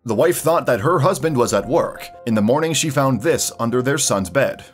The wife thought that her husband was at work. In the morning, she found this under their son's bed.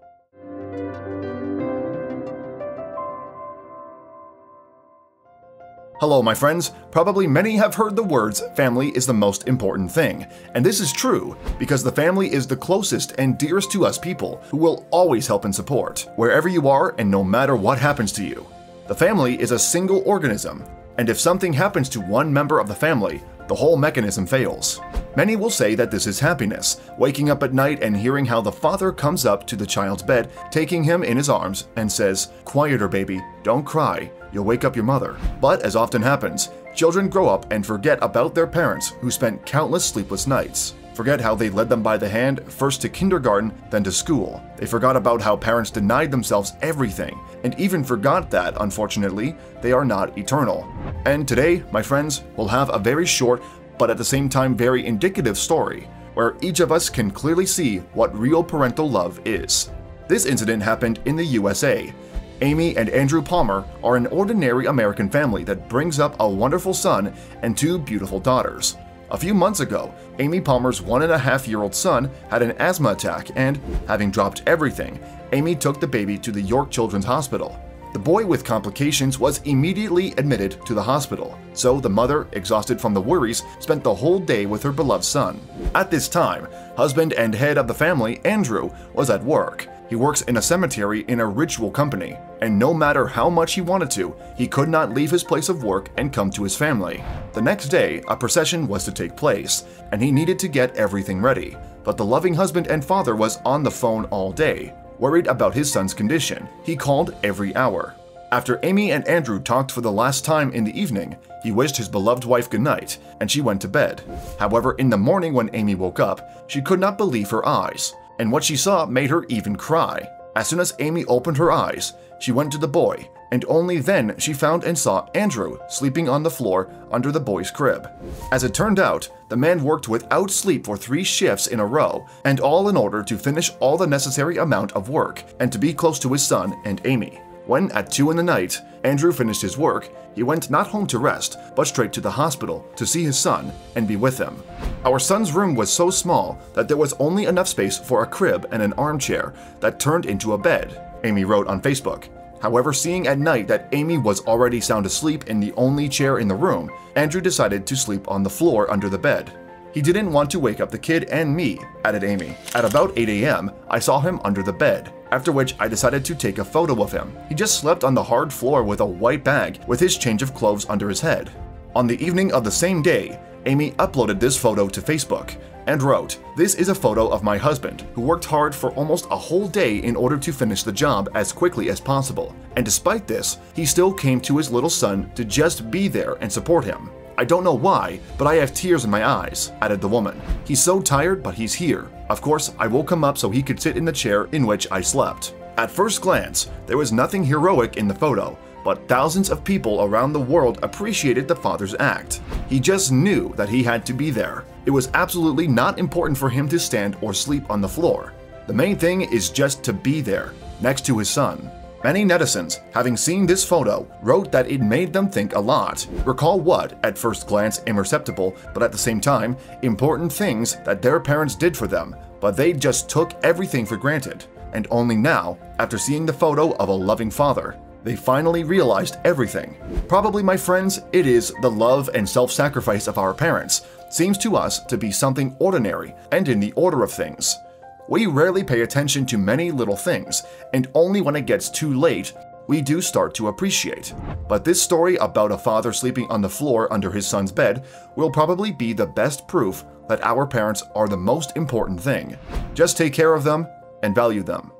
Hello, my friends. Probably many have heard the words, family is the most important thing. And this is true, because the family is the closest and dearest to us people who will always help and support, wherever you are and no matter what happens to you. The family is a single organism, and if something happens to one member of the family, the whole mechanism fails. Many will say that this is happiness, waking up at night and hearing how the father comes up to the child's bed, taking him in his arms, and says, "Quieter, baby, don't cry, you'll wake up your mother." But as often happens, children grow up and forget about their parents who spent countless sleepless nights. Forget how they led them by the hand, first to kindergarten, then to school. They forgot about how parents denied themselves everything, and even forgot that, unfortunately, they are not eternal. And today, my friends, we'll have a very short, but at the same time very indicative story, where each of us can clearly see what real parental love is. This incident happened in the USA. Amy and Andrew Palmer are an ordinary American family that brings up a wonderful son and two beautiful daughters. A few months ago, Amy Palmer's 1.5-year-old son had an asthma attack and, having dropped everything, Amy took the baby to the York Children's Hospital. The boy with complications was immediately admitted to the hospital, so the mother, exhausted from the worries, spent the whole day with her beloved son. At this time, husband and head of the family, Andrew, was at work. He works in a cemetery in a ritual company, and no matter how much he wanted to, he could not leave his place of work and come to his family. The next day, a procession was to take place, and he needed to get everything ready. But the loving husband and father was on the phone all day, worried about his son's condition. He called every hour. After Amy and Andrew talked for the last time in the evening, he wished his beloved wife goodnight, and she went to bed. However, in the morning when Amy woke up, she could not believe her eyes, and what she saw made her even cry. As soon as Amy opened her eyes, she went to the boy, and only then she found and saw Andrew sleeping on the floor under the boy's crib. As it turned out, the man worked without sleep for 3 shifts in a row, and all in order to finish all the necessary amount of work and to be close to his son and Amy. When, at 2 in the night, Andrew finished his work, he went not home to rest, but straight to the hospital to see his son and be with him. Our son's room was so small that there was only enough space for a crib and an armchair that turned into a bed, Amy wrote on Facebook. However, seeing at night that Amy was already sound asleep in the only chair in the room, Andrew decided to sleep on the floor under the bed. He didn't want to wake up the kid and me, added Amy. At about 8 a.m., I saw him under the bed, after which I decided to take a photo of him. He just slept on the hard floor with a white bag with his change of clothes under his head. On the evening of the same day, Amy uploaded this photo to Facebook and wrote, "This is a photo of my husband, who worked hard for almost a whole day in order to finish the job as quickly as possible. And despite this, he still came to his little son to just be there and support him. I don't know why, but I have tears in my eyes," added the woman. "He's so tired, but he's here. Of course, I woke him up so he could sit in the chair in which I slept." At first glance, there was nothing heroic in the photo, but thousands of people around the world appreciated the father's act. He just knew that he had to be there. It was absolutely not important for him to stand or sleep on the floor. The main thing is just to be there, next to his son. Many netizens, having seen this photo, wrote that it made them think a lot. Recall what, at first glance, imperceptible, but at the same time, important things that their parents did for them, but they just took everything for granted. And only now, after seeing the photo of a loving father, they finally realized everything. Probably, my friends, it is the love and self-sacrifice of our parents seems to us to be something ordinary and in the order of things. We rarely pay attention to many little things, and only when it gets too late, we do start to appreciate. But this story about a father sleeping on the floor under his son's bed will probably be the best proof that our parents are the most important thing. Just take care of them and value them.